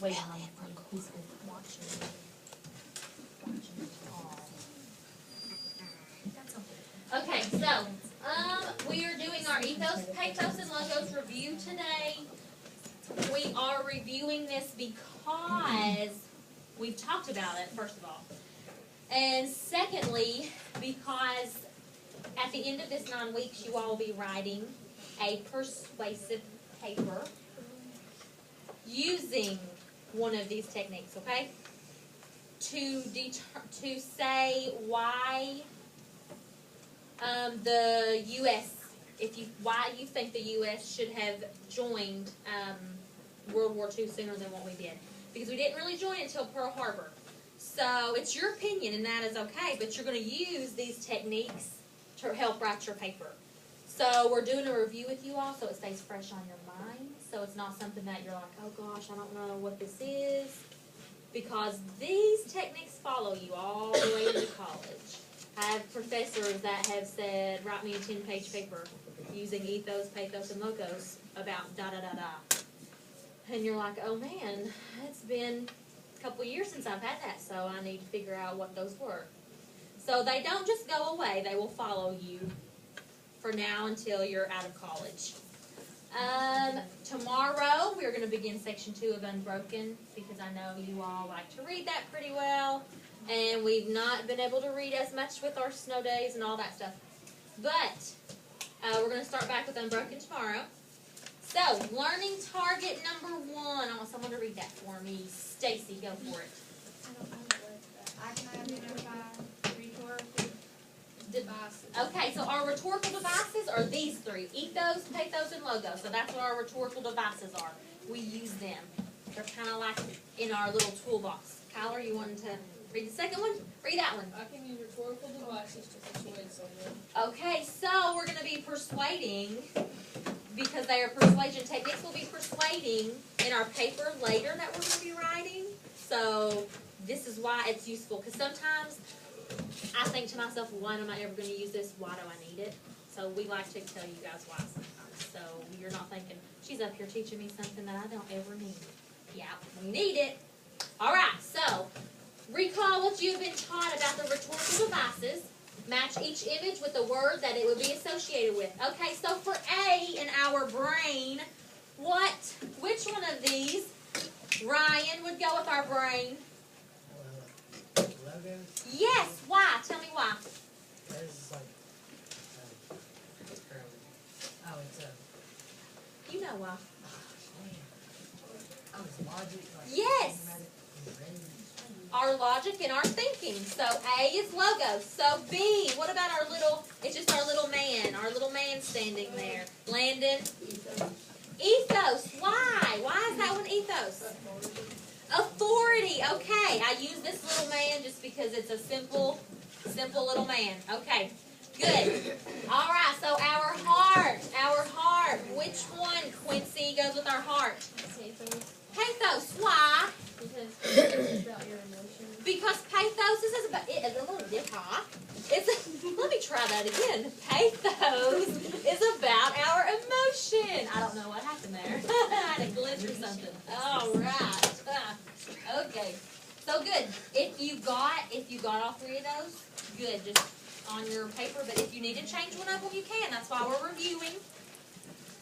wait on him. He's been watching it all. Okay, so we are doing our ethos, pathos, and logos review today. We are reviewing this because we've talked about it, first of all. And secondly, because at the end of this 9 weeks, you all will be writing a persuasive paper using one of these techniques, okay? To say why the U.S., why you think the U.S. should have joined World War II sooner than what we did. Because we didn't really join it until Pearl Harbor. So it's your opinion, and that is okay, but you're going to use these techniques to help write your paper. So we're doing a review with you all so it stays fresh on your mind. So it's not something that you're like, oh gosh, I don't know what this is. Because these techniques follow you all the way into college. I have professors that have said, write me a 10-page paper using ethos, pathos, and logos about da-da-da-da. And you're like, oh man, it's been a couple years since I've had that, so I need to figure out what those were. So they don't just go away, they will follow you for now until you're out of college. Tomorrow we're going to begin section 2 of Unbroken because I know you all like to read that pretty well. And we've not been able to read as much with our snow days and all that stuff. But we're going to start back with Unbroken tomorrow. So, learning target number 1. I want someone to read that for me. Stacy, go for it. I can identify rhetorical devices. Okay, so our rhetorical devices are these 3. Ethos, pathos, and logos. So that's what our rhetorical devices are. We use them. They're kind of like in our little toolbox. Kyler, you wanted to read the second one? Read that one. I can use rhetorical devices to persuade someone. Okay, so we're going to be persuading, because they are persuasion techniques. We'll be persuading in our paper later that we're going to be writing. So this is why it's useful, because sometimes I think to myself, why am I ever going to use this? Why do I need it? So we like to tell you guys why sometimes. So you're not thinking, she's up here teaching me something that I don't ever need. Yeah, we need it. All right, so recall what you've been taught about the rhetorical devices. Match each image with the word that it would be associated with. Okay, so for A in our brain, which one of these, Ryan, would go with our brain? Logos? Yes, why? Tell me why. There's like, You know why. it's logic. Like, Yes. Our logic and our thinking. So A is logos. So B, what about our little, it's just our little man standing there. Landon? Ethos. Why? Why is that one ethos? Authority. Okay, I use this little man just because it's a simple little man. Okay, good. All right, so our heart. Which one, Quincy, goes with our heart? Pathos. Why? Because it's about your emotions. Because pathos is about let me try that again. Pathos is about our emotion. I don't know what happened there. I had a glitch or something. All right. Okay. So good. If you got all 3 of those, good. Just on your paper. But if you need to change one of them, you can. That's why we're reviewing.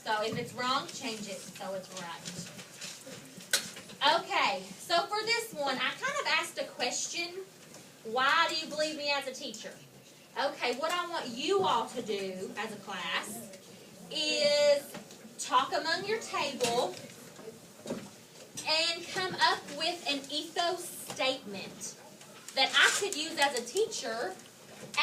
So if it's wrong, change it so it's right. Okay, so for this one, I kind of asked a question. Why do you believe me as a teacher? Okay, what I want you all to do as a class is talk among your table and come up with an ethos statement that I could use as a teacher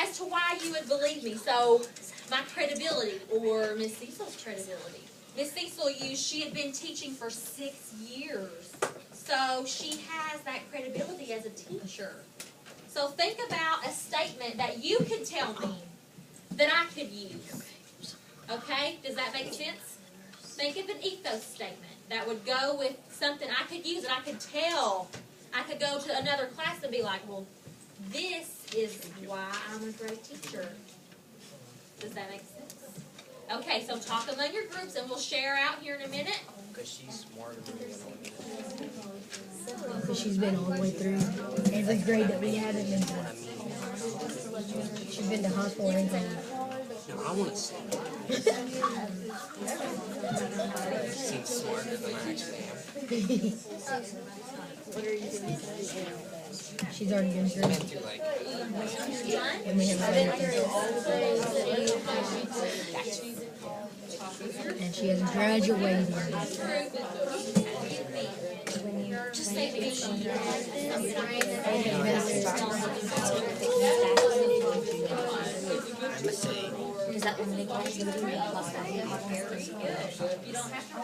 as to why you would believe me. So, my credibility, or Miss Cecil's credibility. Miss Cecil she had been teaching for 6 years. So she has that credibility as a teacher. So think about a statement that you could tell me that I could use. Okay? Does that make sense? Think of an ethos statement that would go with something I could use that I could tell. I could go to another class and be like, well, this is why I'm a great teacher. Does that make sense? Okay, so talk among your groups, and we'll share out here in a minute. Because she's smarter than me. Because she's been all the way through every grade that we haven't been to. She's been to hospital and everything. No, I want to see. Seems smarter than I actually am. She's already been through. Been through like And we haven't been and she has graduated. Just say me. Is that when they get to the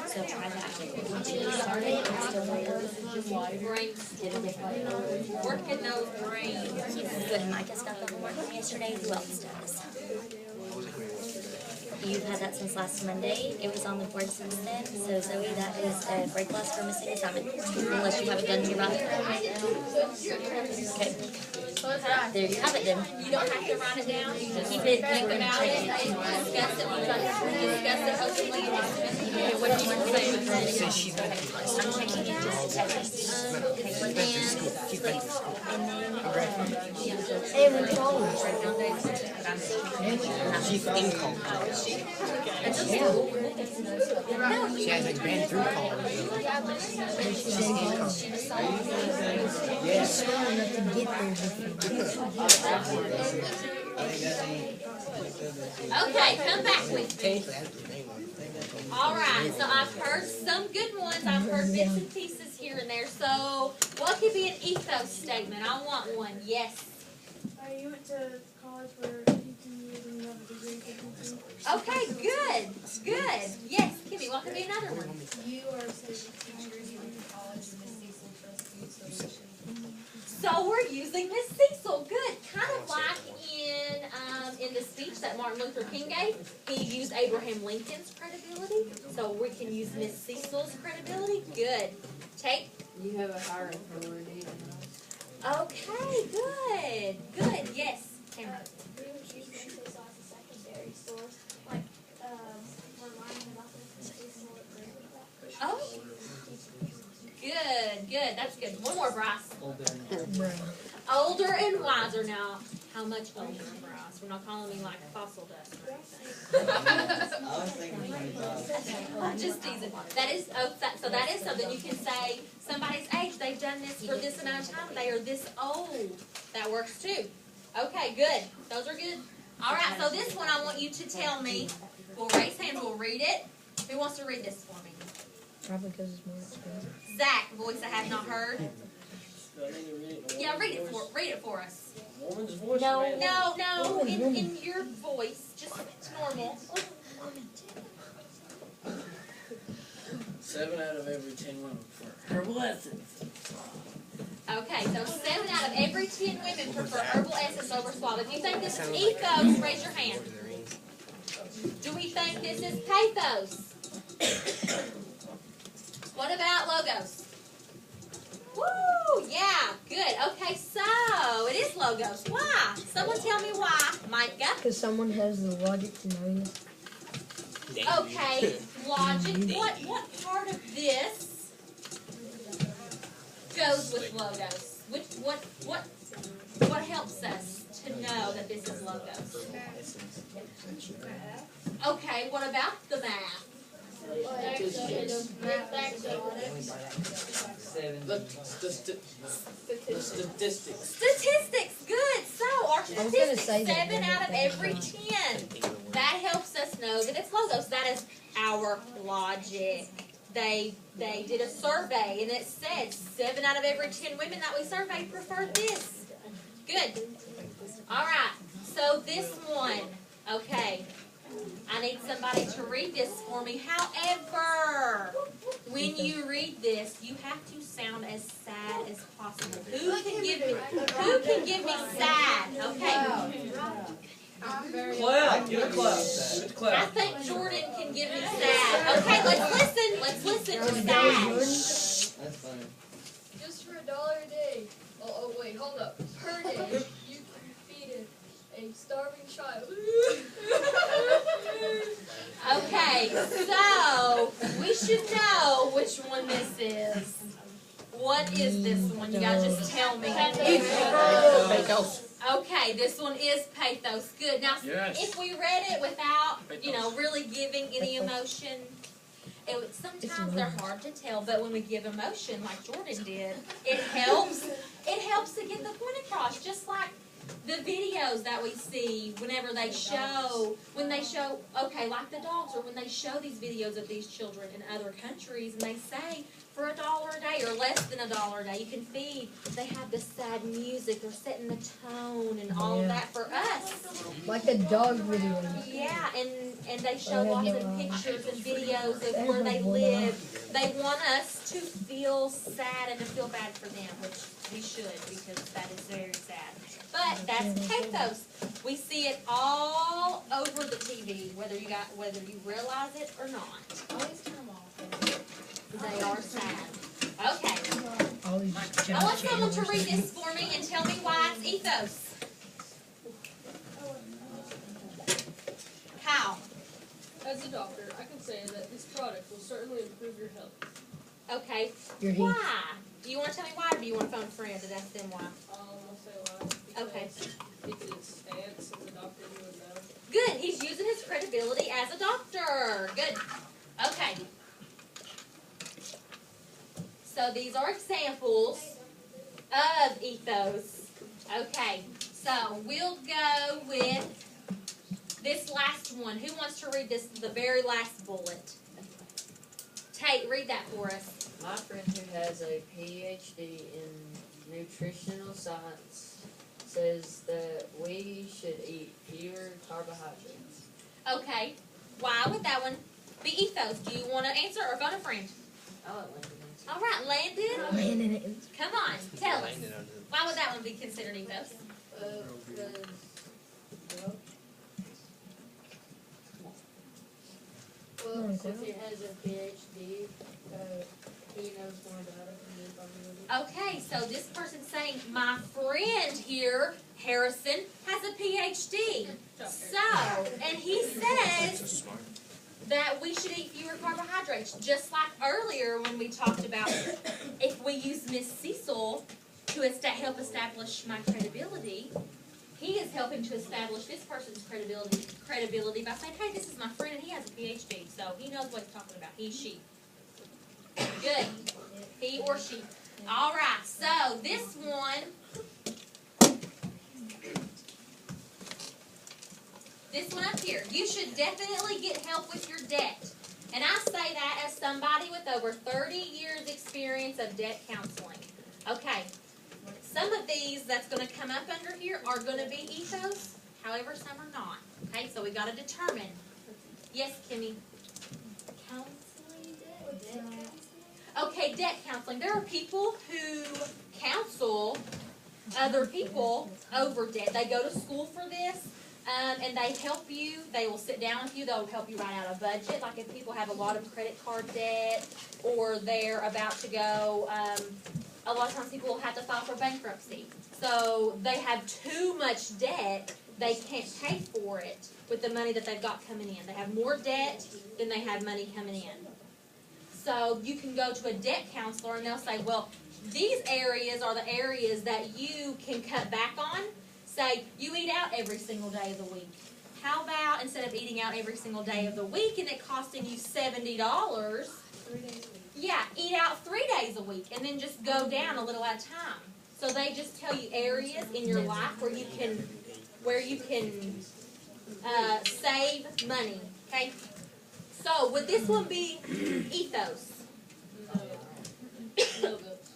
so try that. Once you start it, it's still Working those brains. good. Micah's got the homework from yesterday. Who else does? You've had that since last Monday. It was on the board since then. So Zoe, that is a break class for missing assignment. Unless you have it done in your right. Okay. There you have it then. You don't have to write it down. You just Keep it. think about it, discuss it, openly. What do you want to say? since she's been through high school. I'm checking it just She's been through school. She's been through school. And we college. She's in college. She hasn't been through college. She's in college. She's strong enough to get there Okay, come back with me. All right, so I've heard some good ones. I've heard bits and pieces here and there. So what could be an ethos statement? I want one. Yes. You went to college for 15 years and you have a degree for 15. Okay, good. Good. Yes, Kimmy, what could be another one? You are saying teachers in college and Miss Cecil trusts you, so So we're using Miss Cecil. Good. Kind of like in the speech that Martin Luther King gave, he used Abraham Lincoln's credibility. So we can use Miss Cecil's credibility. Good. Take. you have a higher authority than us. Okay, good. Good. Yes. Cameron. We would use Miss Cecil as a secondary source, like we're learning about this Miss Cecil agree with that. Oh. Good. Good. That's good. One more, Bryce. there. Older and wiser. Now, how much older, Bryce? We're not calling me like fossil dust or anything. I'm just teasing. That is, so that is something you can say. Somebody's age, they've done this for this amount of time. They are this old. That works too. Okay, good. Those are good. All right. So this one, I want you to tell me. We'll raise hands. We'll read it. Who wants to read this for me? Probably because it's more expensive. Zach, voice I have not heard. Yeah, read it for us. Woman's voice. No, in your voice, just normal. 7 out of every 10 women prefer herbal essence. Okay, so 7 out of every 10 women prefer herbal essence over swab. If you think this is ethos, raise your hand. Do we think this is pathos? What about logos? Woo! Yeah, good. Okay, so it is logos. Why? Someone tell me why. Micah? Because someone has the logic to know this. Okay, logic. What part of this goes with logos? What helps us to know that this is logos? Okay, what about the math? Statistics. Statistics, good. So our I was gonna statistics, say that. 7 out of every 10. That helps us know that it's logos. That is our logic. They did a survey and it said 7 out of every 10 women that we surveyed preferred this. Good. All right. So this one, okay. I need somebody to read this for me. However, when you read this, you have to sound as sad as possible. Who can give me sad? Okay. Clap. Give a clap. I Clap. think Jordan can give me sad. Okay, let's listen. Let's listen to sad. That's fine. Just for $1 a day. Oh wait, hold up. Per day, you can feed a starving child. Okay, so we should know which one this is. What is this one? You gotta just tell me. Pathos. Okay, this one is pathos. Good. Now, Yes. if we read it without, really giving any emotion, sometimes they're hard to tell. But when we give emotion, like Jordan did, it helps. It helps to get the point across. Just like the videos that we see whenever they show, okay, like the dogs, or when they show these videos of these children in other countries, and they say, for $1 a day or less than $1 a day, you can feed. They have the sad music. They're setting the tone and all of that for us. Like the dog video. Yeah, and they show lots of pictures and videos of where they live. They want us to feel sad and to feel bad for them, which we should, because that is very sad. But that's pathos. We see it all over the TV, whether you realize it or not. Always turn them off. They are sad. Okay. All these I junk want someone to channels. read this for me and tell me why it's ethos. How? As a doctor, I can say that this product will certainly improve your health. Okay. Your heat. Why? Do you want to tell me why, or do you want to phone a friend and ask them why? I'll say why. Okay. Because it's stance, as a doctor, you would know. Good. He's using his credibility as a doctor. Good. Okay. So these are examples of ethos. Okay. So we'll go with this last one. Who wants to read this? The very last bullet. Tate, read that for us. My friend who has a PhD in nutritional science says that we should eat fewer carbohydrates. Okay. Why would that one be ethos? Do you want to answer or phone a friend? I'll let Lincoln answer. All right, Landon. Landon, Come on, tell us. Why would that one be considered ethos? Well, since he has a PhD, he knows more about it than me probably. Okay, so this person's saying, my friend here, Harrison, has a PhD. So, and he says that we should eat fewer carbohydrates. Just like earlier when we talked about if we use Miss Cecil to help establish my credibility, he is helping to establish this person's credibility by saying, hey, this is my friend and he has a PhD, so he knows what he's talking about. He, she. Good. He or she. All right, so this one, up here, you should definitely get help with your debt. And I say that as somebody with over 30 years experience of debt counseling. Okay, some of these that's going to come up under here are going to be ethos, however, some are not. Okay, so we got to determine. Yes, Kimmy? Counseling? Okay, debt counseling. There are people who counsel other people over debt. They go to school for this, and they help you. They will sit down with you. They'll help you write out a budget. Like if people have a lot of credit card debt or they're about to go, a lot of times people will have to file for bankruptcy. So they have too much debt. They can't pay for it with the money that they've got coming in. They have more debt than they have money coming in. So you can go to a debt counselor and they'll say, well, these areas are the areas that you can cut back on. Say, you eat out every single day of the week. How about instead of eating out every single day of the week and it costing you $70, 3 days a week. yeah, eat out 3 days a week and then just go down a little at a time. So they just tell you areas in your life where you can save money. Okay. So would this one be ethos? No goats.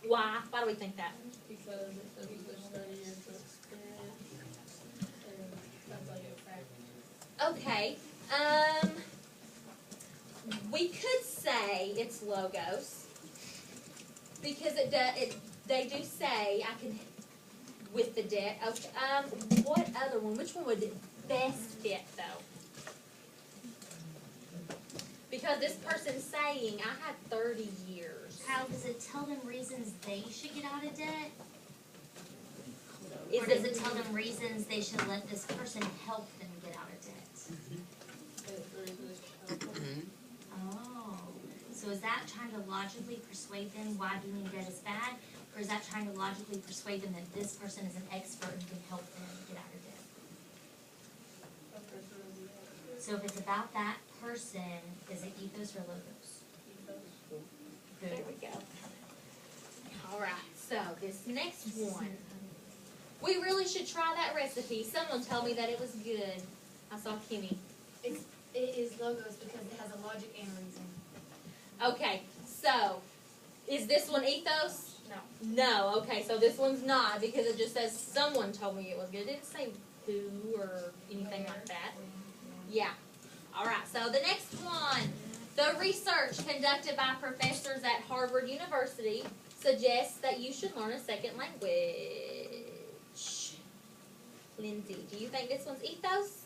Why? Why do we think that? Because it says there's 30 years of experience. And that's how you practice. Okay. We could say it's logos because they do say I can with the debt. Okay. What other one? Which one would best fit though? Because this person's saying I had 30 years. How does it tell them reasons they should get out of debt? Is Or does it tell them reasons they should let this person help them get out of debt? And it's the reason it's Oh, so So is that trying to logically persuade them why being in debt is bad? Or is that trying to logically persuade them that this person is an expert and can help them get out of debt? So if it's about that person, is it ethos or logos? There we go. All right, so this next one. We really should try that recipe. Someone told me that it was good. I saw Kimmy. It is logos because it has a logic and a reason. Okay, so is this one ethos? No. No, okay, so this one's not because it just says someone told me it was good. It didn't say who or anything like that. Yeah. All right, so the next one. The research conducted by professors at Harvard University suggests that you should learn a second language. Lindsay, do you think this one's ethos?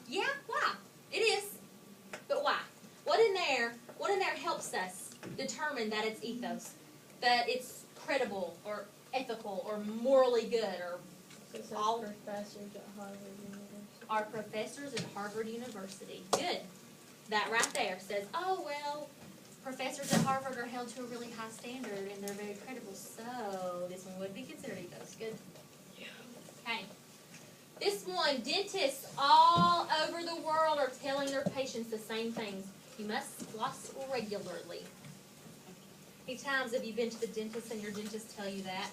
Yeah, why? It is. But why? What in there helps us determine that it's ethos? That it's credible or ethical or morally good or all professors at Harvard University. our professors at Harvard University. Good. That right there says, oh, well, professors at Harvard are held to a really high standard and they're very credible, so this one would be considered ethos. Good. Okay. This one, dentists all over the world are telling their patients the same things. You must floss regularly. How many times have you been to the dentist and your dentist tell you that?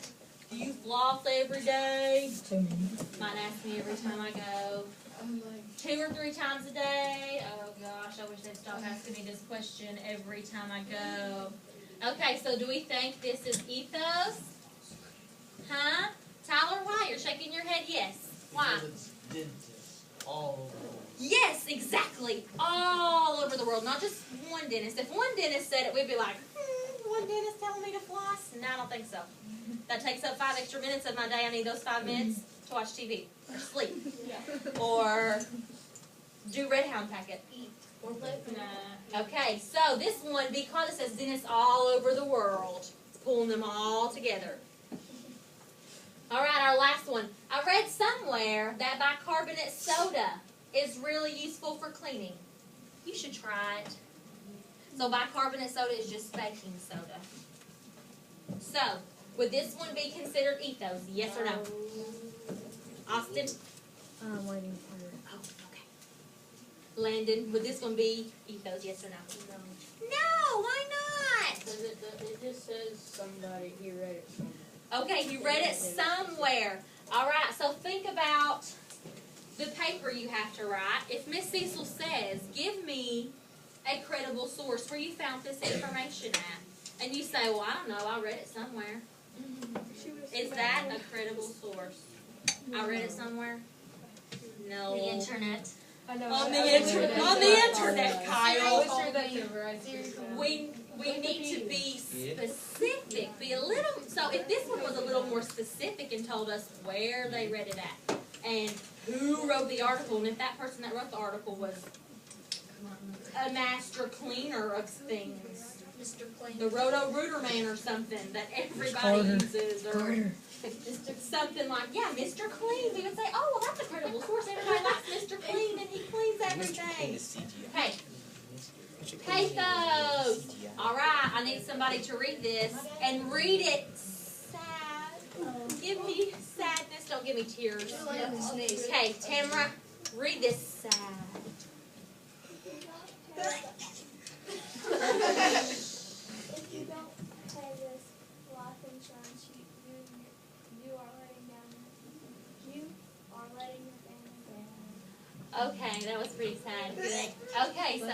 Do you floss every day? Too many. Might ask me every time I go. 2 or 3 times a day. Oh gosh, I wish they'd stop asking me this question every time I go. Okay, so do we think this is ethos? Huh? Tyler, why? You're shaking your head yes. Why? Because it's dentists all over the world. Yes, exactly. All over the world, not just one dentist. If one dentist said it, we'd be like, one dentist telling me to floss? No, I don't think so. That takes up 5 extra minutes of my day. I need those 5 minutes to watch TV or sleep or do Red Hound packet. Or lip. Okay, so this one, because it says dentists all over the world, it's pulling them all together. All right, our last one. I read somewhere that bicarbonate soda is really useful for cleaning. You should try it. So bicarbonate soda is just baking soda. So, would this one be considered ethos? Yes or no? Austin? I'm waiting for it. Oh, okay. Landon, would this one be ethos? Yes or no? No, why not? Because it just says somebody, he read it somewhere. Okay, you read it somewhere. All right, so think about the paper you have to write. If Miss Cecil says, give me a credible source where you found this information at, and you say, well, I don't know, I read it somewhere. Is that a credible source? I read it somewhere? No. The internet. I know. On the internet, Kyle. Seriously. We need to be specific. Be a little. So if this one was a little more specific and told us where they read it at and who wrote the article, and if that person that wrote the article was a master cleaner of things, Mr. Clean. the Roto-Rooter man or something that everybody Carter. uses, or Carter. something like, yeah, Mr. Clean. We would say, oh, well, that's a credible source. Everybody likes Mr. Clean, and he cleans everything. Hey, pathos. All right, I need somebody to read this and read it sad. Give me sadness. Don't give me tears. Okay, Tamara, read this sad. If you don't pay this life insurance, you are letting your family down. Okay, that was pretty sad. Okay, so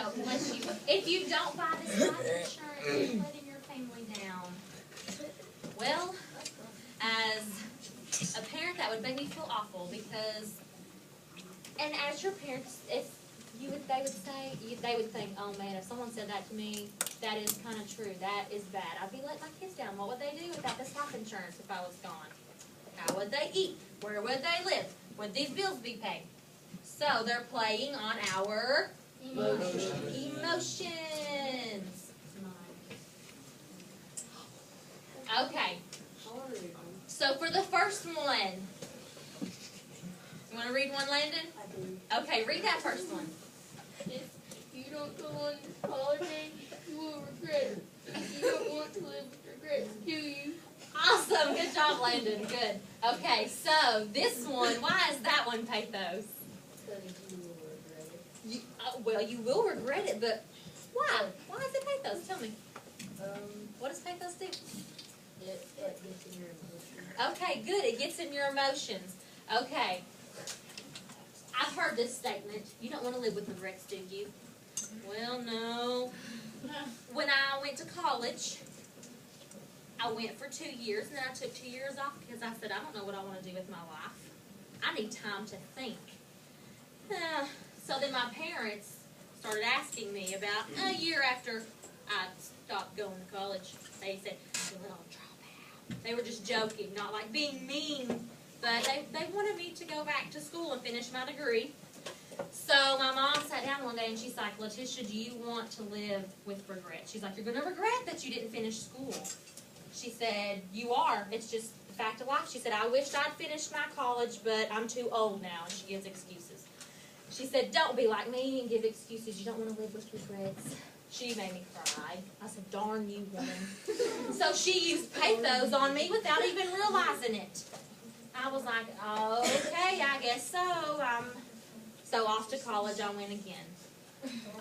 if you don't buy this life insurance, you're letting your family down. Well, as a parent, that would make me feel awful because, and as your parents, they would think, oh man, if someone said that to me, that is kind of true. That is bad. I'd be letting my kids down. What would they do without this life insurance if I was gone? How would they eat? Where would they live? Would these bills be paid? So they're playing on our emotions. Okay. So for the first one, you want to read one, Landon? I do. Okay, read that first one. If you don't go on holiday, you will regret it. You don't want to live with regrets, do you? Awesome. Good job, Landon. Good. Okay, so this one, why is that one pathos? Well, you will regret it, but why? Why is it pathos? Tell me. What does pathos do? It like gets in your emotions. Okay, good. It gets in your emotions. Okay. I've heard this statement. You don't want to live with regrets, do you? Well, no. When I went to college, I went for 2 years, and then I took 2 years off because I said, I don't know what I want to do with my life. I need time to think. So then my parents started asking me about a year after I stopped going to college. They said, well, drop out. They were just joking, not like being mean, but they wanted me to go back to school and finish my degree. So my mom sat down one day and she's like, Letitia, do you want to live with regret? She's like, you're going to regret that you didn't finish school. She said, you are. It's just the fact of life. She said, I wished I'd finished my college, but I'm too old now. And she gives excuses. She said, don't be like me and give excuses. You don't want to live with regrets. She made me cry. I said, darn you, woman. So she used pathos on me without even realizing it. I was like, okay, I guess so. So off to college I went again.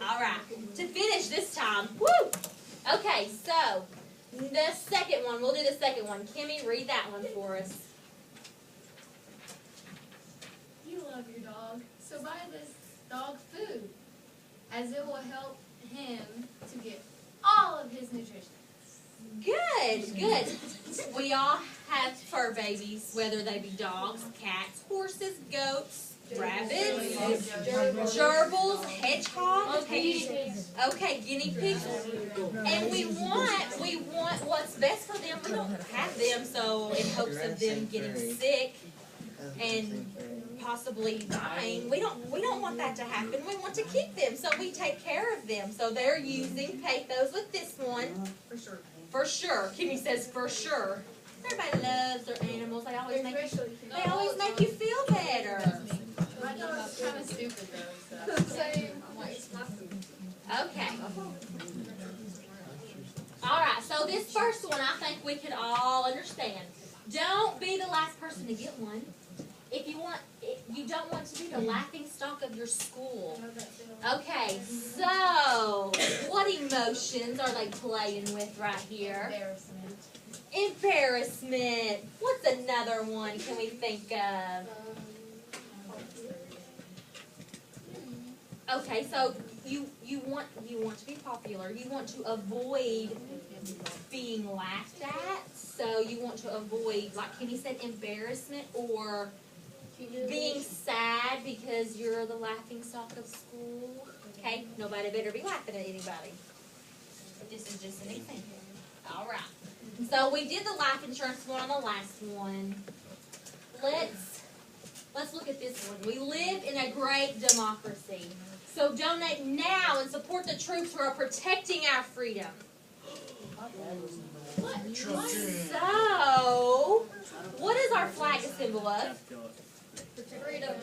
All right, to finish this time. Woo! Okay, so the second one, we'll do the second one. Kimmy, read that one for us. You love your dog, so buy this dog food, as it will help him to get all of his nutrition. Good, good. We all have fur babies, whether they be dogs, cats, horses, goats, rabbits, gerbils, hedgehogs, okay, guinea pigs. And we want what's best for them. We don't have them so in hopes of them getting sick and possibly dying. We don't want that to happen. We want to keep them, so we take care of them. So they're using pathos with this one. For sure. For sure. Kimmy says for sure. Everybody loves their animals. They always make you feel better. My dog's kind of stupid though. So. Same. It's my food. Okay. All right. So this first one, I think we could all understand. Don't be the last person to get one. If you don't want to be the laughing stock of your school. Okay, so what emotions are they playing with right here? Embarrassment. What's another one can we think of? Okay, so you want to be popular. You want to avoid being laughed at. So you want to avoid, like Kenny said, embarrassment or being sad because you're the laughing stock of school. Okay, nobody better be laughing at anybody. This is just an example. All right. So we did the life insurance one on the last one. Let's look at this one. We live in a great democracy. So donate now and support the troops who are protecting our freedom. So, what is our flag a symbol of? Freedom.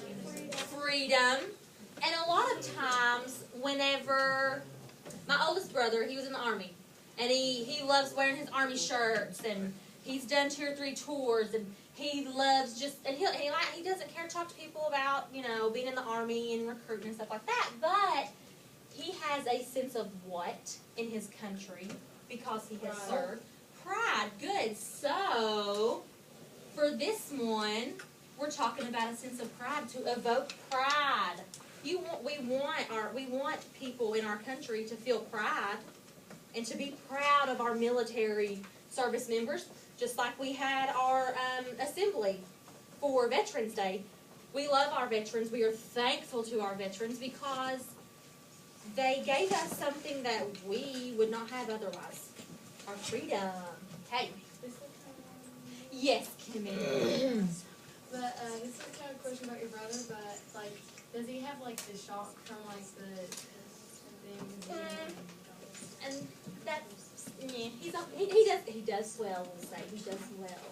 Freedom. And a lot of times, whenever my oldest brother, he was in the Army, and he loves wearing his Army shirts, and he's done 2 or 3 tours, and he loves he doesn't care to talk to people about, being in the Army and recruiting and stuff like that, but he has a sense of what in his country because he has served. Pride. Good. So, for this one, we're talking about a sense of pride, to evoke pride. We want people in our country to feel pride and to be proud of our military service members, just like we had our assembly for Veterans Day. We love our veterans. We are thankful to our veterans because they gave us something that we would not have otherwise. Our freedom. Hey. Yes, Kimmy. But this is kind of a question about your brother, but does he have the shock from the thing? And that's he does well. We'll say he does well.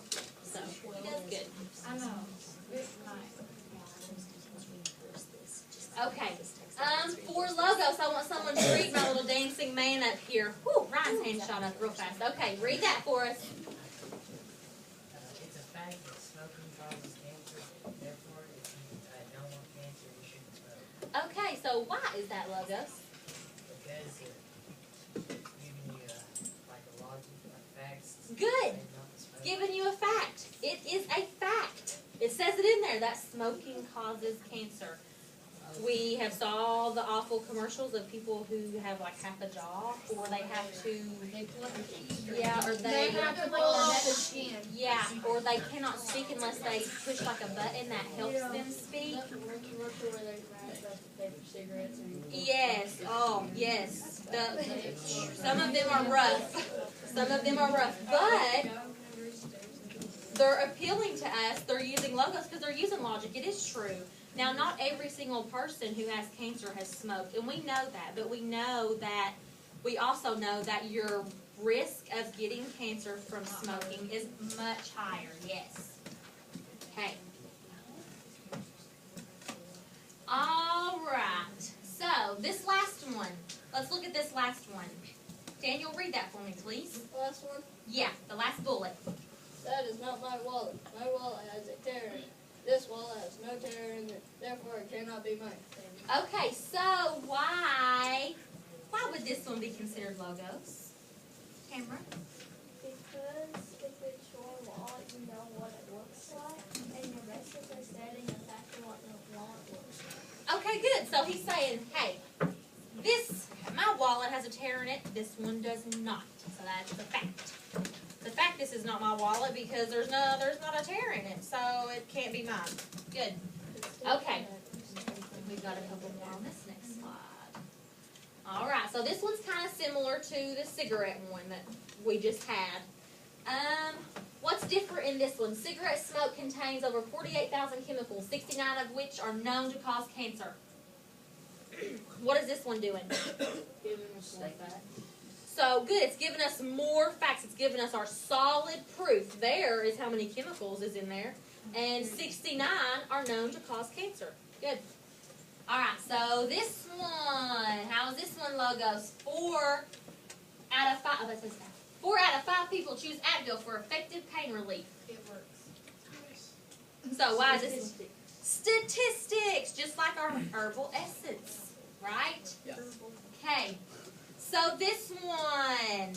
So he does good. I know. It's nice. Okay. For logos, I want someone to read my little dancing man up here. Whew, Ryan's hand shot up real fast. Okay, read that for us. It's a fact that smoking causes cancer. Therefore, if you don't want cancer, you shouldn't smoke. Okay, so why is that, logos? Because it's giving you like a logic, like facts. Good. And not It's smoke. giving you a fact. It is a fact. It says it in there that smoking causes cancer. We have saw the awful commercials of people who have like half a jaw, or they have to, yeah, or they, yeah, or they cannot speak unless they push like a button that helps them speak. Yes, oh yes. Some of them are rough. Some of them are rough, but they're appealing to us. They're using logos because they're using logic. It is true. Now, not every single person who has cancer has smoked, and we know that, but we also know that your risk of getting cancer from smoking is much higher, yes. Okay. All right. So, this last one. Let's look at this last one. Daniel, read that for me, please. Last one. Yeah, the last bullet. That is not my wallet. My wallet has a tear in it. This wallet has no tear in it. Therefore, it cannot be mine. Okay, so why would this one be considered logos? Tamara? Because if it's your wallet, you know what it looks like, and you're basically stating the fact of what the wallet looks like. Okay, good. So he's saying, hey, my wallet has a tear in it. This one does not. So that's the fact. The fact this is not my wallet because there's not a tear in it, so it can't be mine. Good. Okay. We've got a couple more on this next slide. All right. So this one's kind of similar to the cigarette one that we just had. What's different in this one? Cigarette smoke contains over 48,000 chemicals, 69 of which are known to cause cancer. What is this one doing? Giving us like that. So good, it's giving us more facts. It's giving us our solid proof. There is how many chemicals is in there. And 69 are known to cause cancer. Good. Alright, so this one, how is this one logos? 4 out of 5, oh, that says that. 4 out of 5 people choose Advil for effective pain relief. It works. So why is this? Statistics, just like our herbal essence, right? Yeah. Okay. So this one,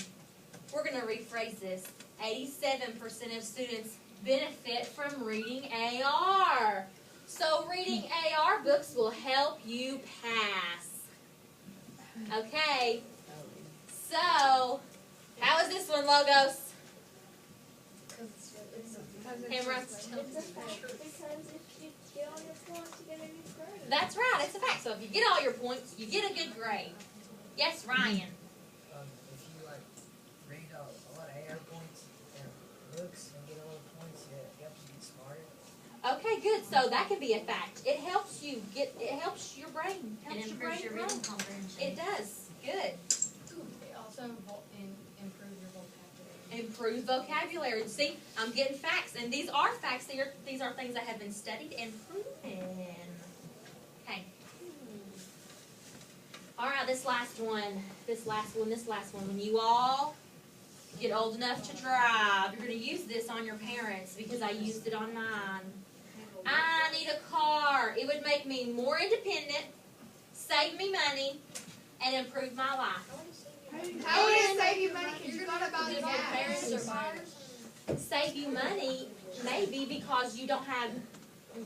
we're going to rephrase this. 87% of students benefit from reading AR. So reading AR books will help you pass. Okay. So, how is this one, logos? Camera. It's a fact because if you get all your points, you get a good grade. That's right, it's a fact. So if you get all your points, you get a good grade. Yes, Ryan. If you like read a lot of AR points and books and get a lot of points, it helps you get smarter. Okay, good. So that could be a fact. It helps your brain. And Helps improves your brain reading grow. comprehension. It does. Good. It also improves your vocabulary. Improve vocabulary. See, I'm getting facts, and these are facts. These are things that have been studied and proven. Okay. All right, this last one. When you all get old enough to drive, you're going to use this on your parents because I used it on mine. I need a car. It would make me more independent, save me money, and improve my life. How would it save you money? Because you're gonna buy the gas. Parents are buyers. Save you money, maybe because you don't have,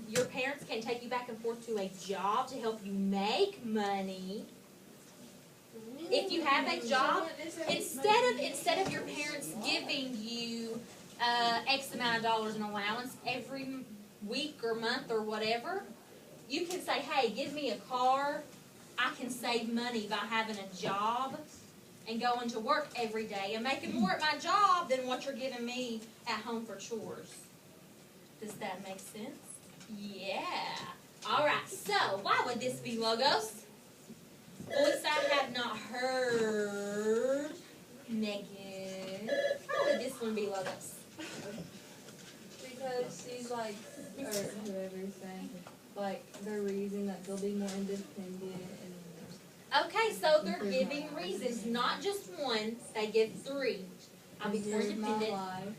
your parents can take you back and forth to a job to help you make money. If you have a job, instead of your parents giving you X amount of dollars in allowance every week or month or whatever, you can say, hey, give me a car. I can save money by having a job and going to work every day and making more at my job than what you're giving me at home for chores. Does that make sense? Yeah. All right. So, why would this be logos? Voice I have not heard. Negative. Why would this one be logos? Because he's like, or whoever he's saying, like their reason that they'll be more independent and Okay, so they're giving reasons, not just one. They give 3. I'll be more preserve my independent. life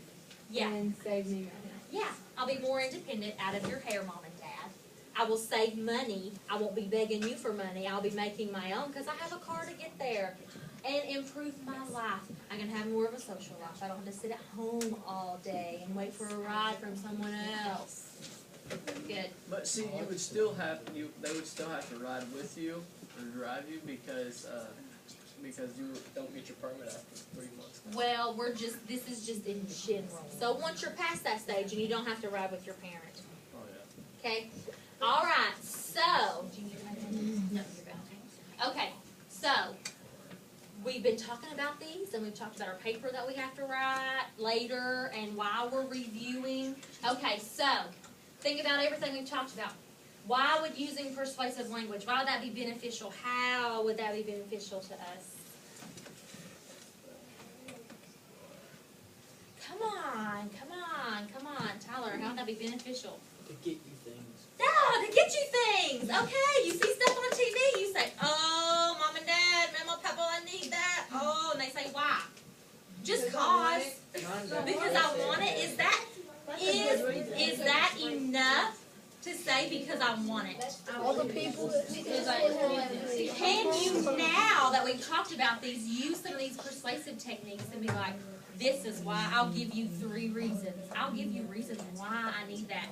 Yeah. and save me money. Yeah, I'll be more independent out of your hair, Mom and Dad. I will save money. I won't be begging you for money. I'll be making my own because I have a car to get there. And improve my life. I can have more of a social life. I don't have to sit at home all day and wait for a ride from someone else. Good. But see, they would still have to ride with you or drive you because you don't get your permit after 3 months. Well, this is just in general. So once you're past that stage and you don't have to ride with your parent. Oh yeah. Okay? All right, so. No, you're good. Okay, so. We've been talking about these, and we've talked about our paper that we have to write later, and why we're reviewing. Okay, so, think about everything we've talked about. Why would using persuasive language, why would that be beneficial? How would that be beneficial to us? Come on, Tyler, how would that be beneficial? To get you things. Yeah, to get you things. Okay, you see stuff on TV, you say, oh, Mom and Dad, Mama, Papa, I need that. Oh, and they say, why? Just cause. Because I want it. Is that enough to say because I want it? All the people Can you, now that we've talked about these, use some of these persuasive techniques and be like, this is why. I'll give you 3 reasons. I'll give you reasons why I need that.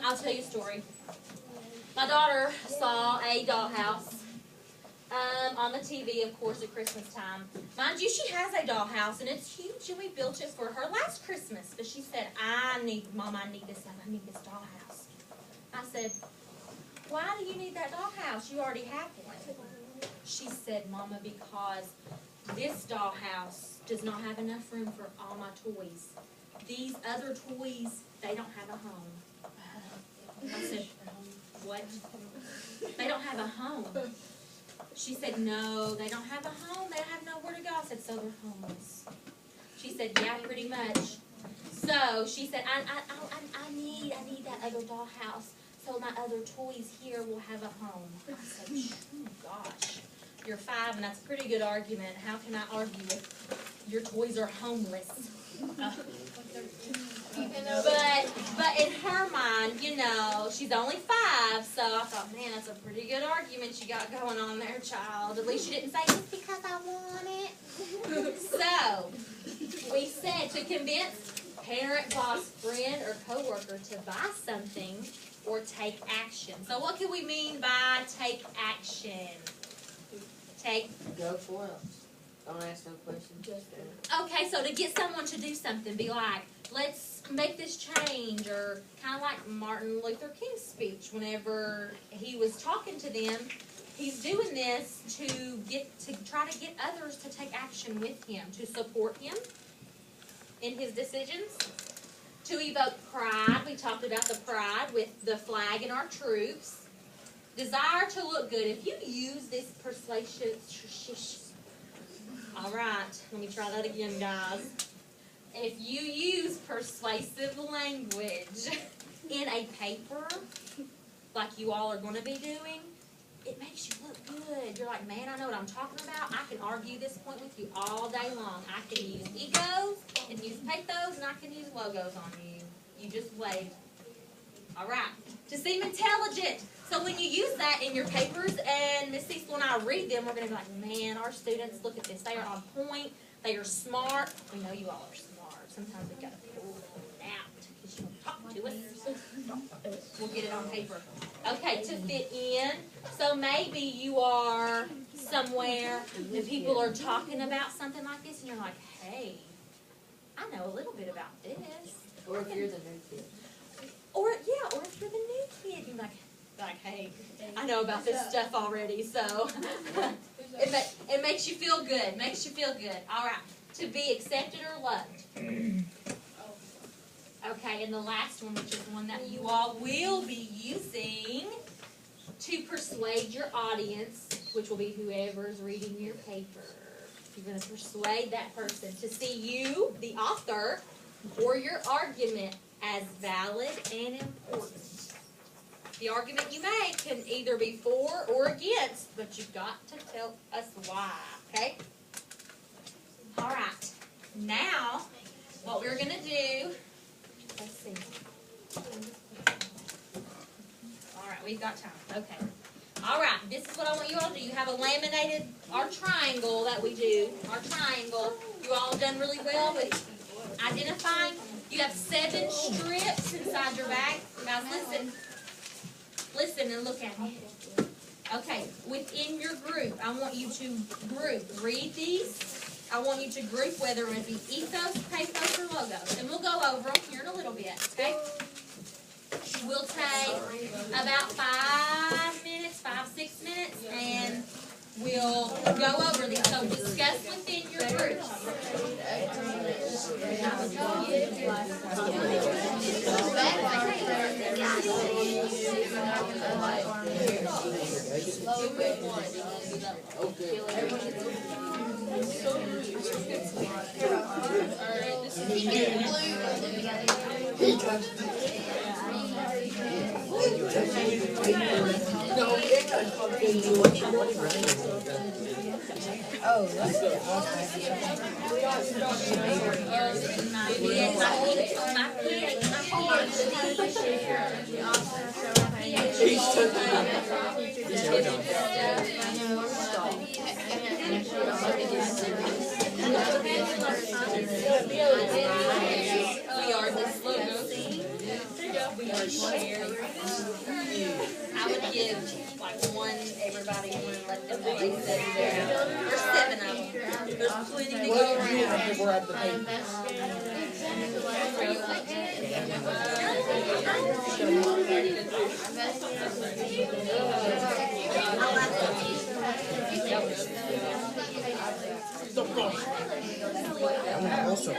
I'll tell you a story. My daughter saw a dollhouse on the TV, of course, at Christmas time. Mind you, she has a dollhouse, and it's huge, and we built it for her last Christmas. But she said, Mom, I need this dollhouse. I said, why do you need that dollhouse? You already have one. She said, Mama, because this dollhouse does not have enough room for all my toys. These other toys, they don't have a home. I said, what? They don't have a home. She said, no, they don't have a home. They have nowhere to go. I said, so they're homeless. She said, yeah, pretty much. So she said, I need that other dollhouse so my other toys here will have a home. I said, oh gosh, you're 5 and that's a pretty good argument. How can I argue with your toys are homeless? But in her mind, she's only 5, so I thought, man, that's a pretty good argument you got going on there, child. At least you didn't say, it's because I want it. So, we said to convince parent, boss, friend, or coworker to buy something or take action. So what can we mean by take action? Go for it. Don't ask no questions. Just do it. Okay, so to get someone to do something, be like, let's make this change, or kind of like Martin Luther King's speech whenever he was talking to them. He's doing this to try to get others to take action with him, to support him in his decisions. To evoke pride, we talked about the pride with the flag and our troops. Desire to look good. If you use this persuasive, all right, let me try that again, guys. If you use persuasive language in a paper, like you all are going to be doing, it makes you look good. You're like, man, I know what I'm talking about. I can argue this point with you all day long. I can use egos, I can use pathos, and I can use logos on you. You just wave. All right. To seem intelligent. So when you use that in your papers, and Miss Cecil and I read them, we're going to be like, man, our students, look at this. They are on point. They are smart. We know you all are smart. Sometimes we've got to pull it out because you don't talk to us. We'll get it on paper. Okay, to fit in. So maybe you are somewhere and people are talking about something like this, and you're like, hey, I know a little bit about this. Or if you're the new kid. Or if you're the new kid, you're like, hey, I know about this stuff already, so it makes you feel good. Makes you feel good. All right. To be accepted or loved. Okay, and the last one, which is one that you all will be using to persuade your audience, which will be whoever's reading your paper. You're going to persuade that person to see you, the author, or your argument as valid and important. The argument you make can either be for or against, but you've got to tell us why, okay? All right. Now, what we're going to do, let's see. All right, we've got time. Okay. All right, this is what I want you all to do. You have a laminated, our triangle that we do, our triangle. You all done really well with identifying. You have 7 strips inside your bag. Guys, listen. Listen and look at me. Okay, within your group, I want you to group. Read these. I want you to group whether it be ethos, pathos, or logos. And we'll go over them here in a little bit, okay? We'll take about 5 minutes, 5-6 minutes, and we'll go over these. So discuss within your group. Oh, that's it. We are this logo. We are sharing. I would give like one everybody and let them know they sit there. There's 7 of them. There's plenty to go around. Also,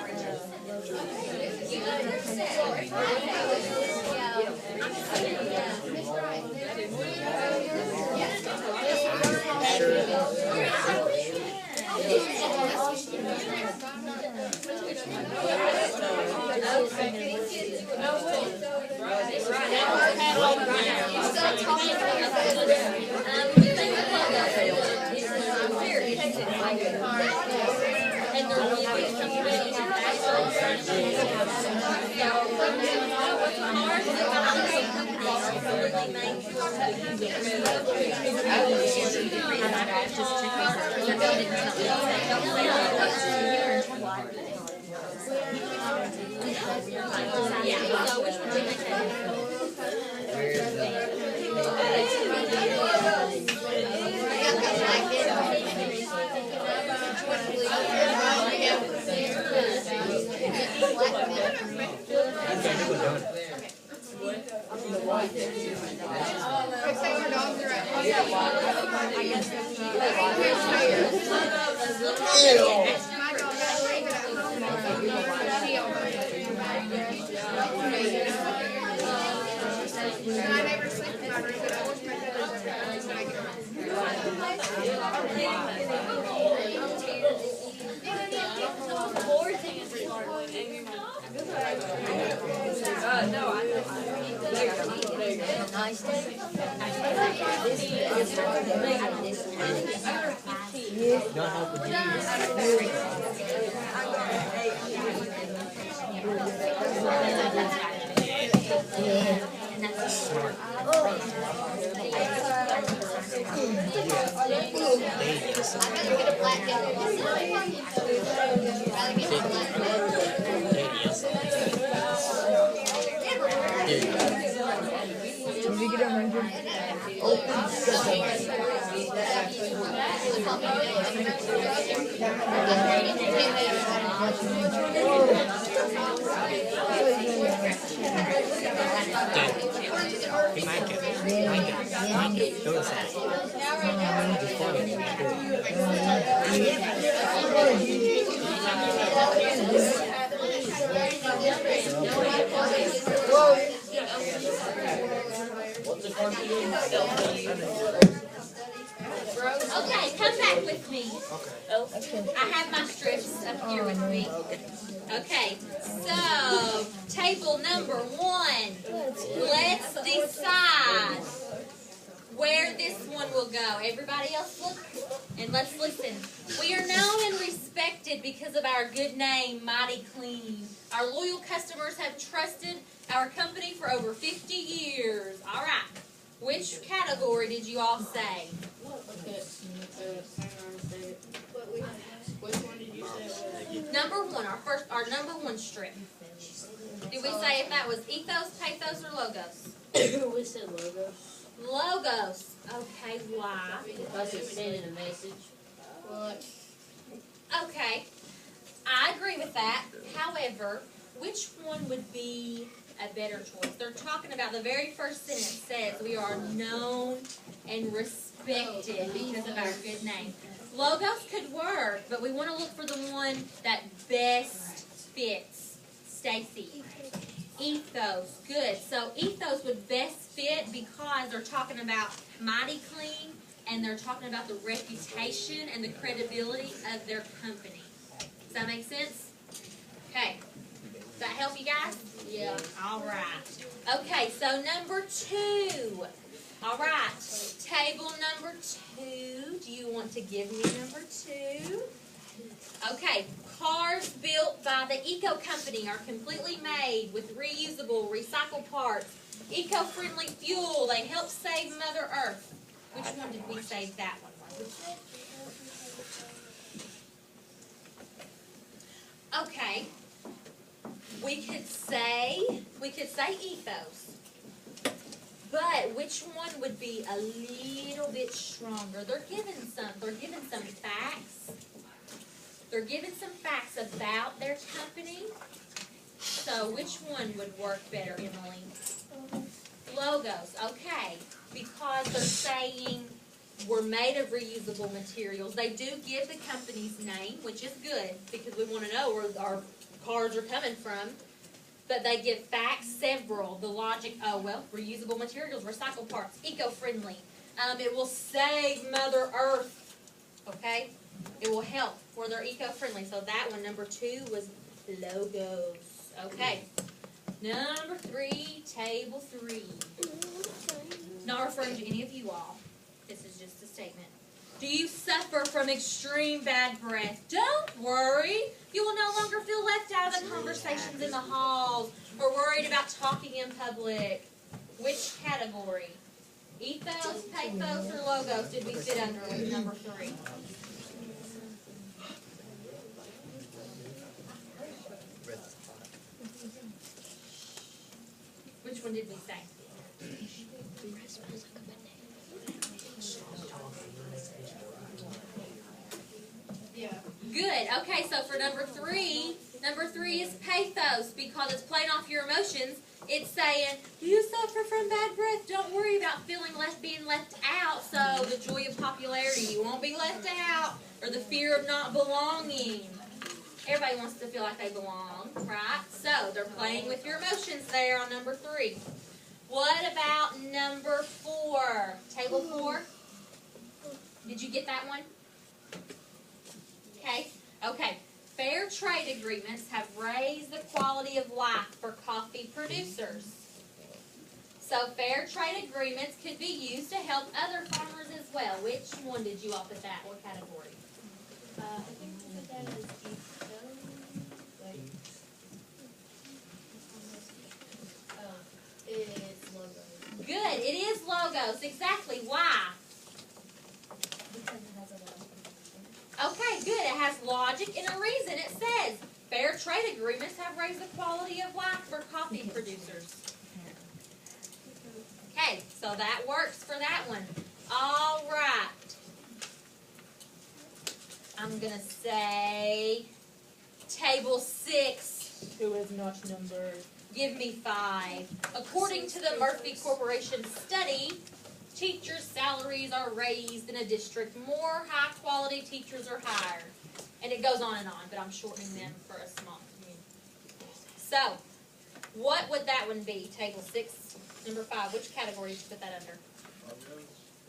Okay, come back with me. I have my strips up here with me. Okay, so Table number 1. Let's decide where this one will go. Everybody else look and let's listen. We are known and respected because of our good name, Mighty Clean. Our loyal customers have trusted our company for over 50 years. All right. Which category did you all say? Okay. Hang on a second. Which one did you say was? Number 1, our number 1 strip. Did we say if that was ethos, pathos, or logos? We said logos. Logos. Okay, why? Because it's sending a message. What? Okay, I agree with that. However, which one would be a better choice? They're talking about the very first sentence says we are known and respected because of our good name. Logos could work, but we want to look for the one that best fits. Stacy. Ethos. Good. So ethos would best fit because they're talking about Mighty Clean and they're talking about the reputation and the credibility of their company. Does that make sense? Okay. Does that help you guys? Yeah. All right. Okay, so number 2. All right. Table number 2. Do you want to give me number 2? Okay. Cars built by the Eco Company are completely made with reusable, recycled parts, eco-friendly fuel. They help save Mother Earth. Which one did we save that one? Okay. We could say ethos. But which one would be a little bit stronger? They're giving some facts. They're giving some facts about their company. So which one would work better, Emily? Logos, okay. Because they're saying we're made of reusable materials. They do give the company's name, which is good because we want to know where our cars are coming from. But they give facts, several. The logic, reusable materials, recycled parts, eco-friendly. It will save Mother Earth, okay? It will help where they're eco-friendly. So that one, number 2, was logos. Okay. Number 3, table 3. Not referring to any of you all. This is just a statement. Do you suffer from extreme bad breath? Don't worry. You will no longer feel left out of the conversations in the halls or worried about talking in public. Which category? Ethos, pathos, or logos did we sit under with number 3? Which one did we say? Yeah. Good. Okay, so for number 3 is pathos because it's playing off your emotions. It's saying, do you suffer from bad breath? Don't worry about being left out. So the joy of popularity, you won't be left out, or the fear of not belonging. Everybody wants to feel like they belong, right? So they're playing with your emotions there on number 3. What about number 4? Table 4? Did you get that one? Okay. Okay. Fair trade agreements have raised the quality of life for coffee producers. So fair trade agreements could be used to help other farmers as well. Which one did you all put that? What category? I think we put that as It's logos. Good. It is logos. Exactly. Why? Okay, good. It has logic and a reason. It says fair trade agreements have raised the quality of life for coffee producers. Okay, so that works for that one. All right. I'm going to say table 6, who is not numbered. Give me 5. According to the Murphy Corporation study, teachers' salaries are raised in a district. More high-quality teachers are hired. And it goes on, but I'm shortening them for a small community. So, what would that one be? Table 6, number 5. Which category did you put that under?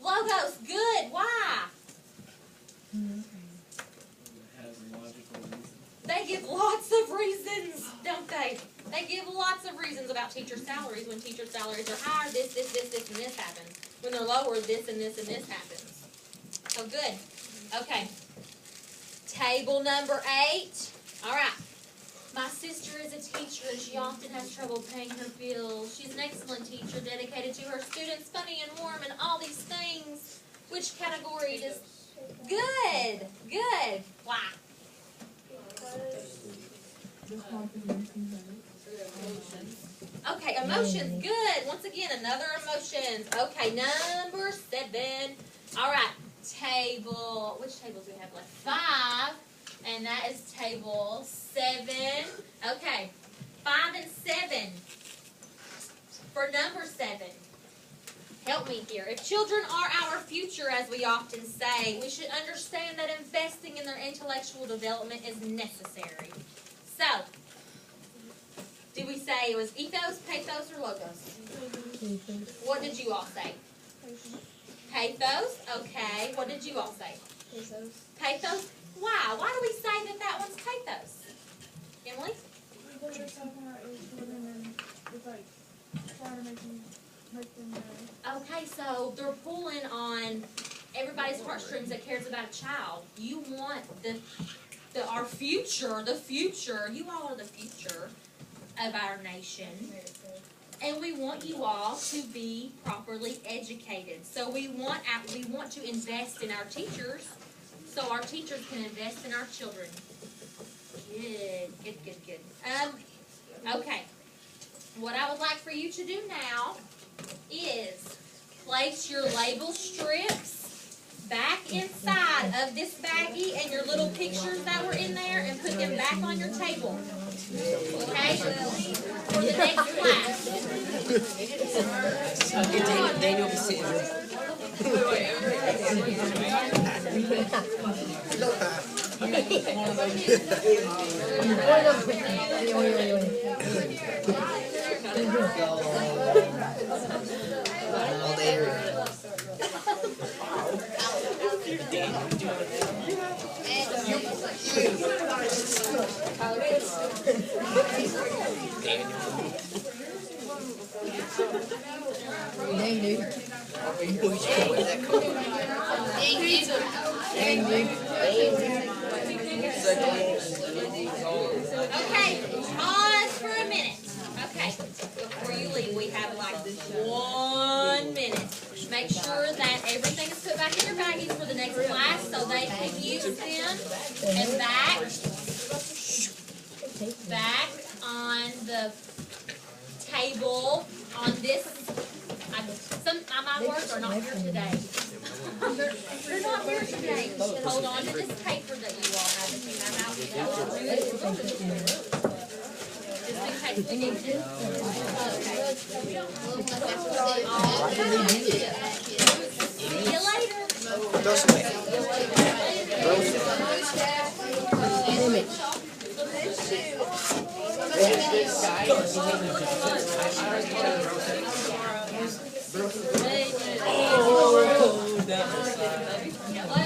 Logos. Good. Why? It has a logical reason. They give lots of reasons, don't they? They give lots of reasons about teacher salaries. When teacher salaries are higher, this, and this happens. When they're lower, this, and this happens. So good. Okay. Table number 8. All right. My sister is a teacher and she often has trouble paying her bills. She's an excellent teacher, dedicated to her students, funny and warm, and all these things. Which category does... Good. Good. Why? Okay, emotions. Good. Once again, another emotions. Okay, number 7. All right. Table. Which tables do we have left? 5. And that is table 7. Okay. 5 and 7. For number 7. Help me here. If children are our future, as we often say, we should understand that investing in their intellectual development is necessary. So, did we say it was ethos, pathos, or logos? What did you all say? Pathos. Okay. What did you all say? Pathos. Why? Why do we say that one's pathos? Emily? Because they're talking about your children and it's like trying to make them better. Okay, so they're pulling on everybody's heartstrings that cares about a child. You want our future, the future. You all are the future of our nation. And we want you all to be properly educated. So we want to invest in our teachers so our teachers can invest in our children. Good. Okay. What I would like for you to do now is place your label strips back inside of this baggie and your little pictures that were in there and put them back on your table. Okay? For the next class. Daniel be sitting there. Dang, dude. Okay, pause for a minute. Okay, before you leave, we have like 1 minute. Make sure that everything is put back in your baggies for the next class so they can use them. And back on the table on this. My words are not here today. They're not here today. Hold on to this paper that you all have. If you have out just in case we need to. See you later. Oh, that was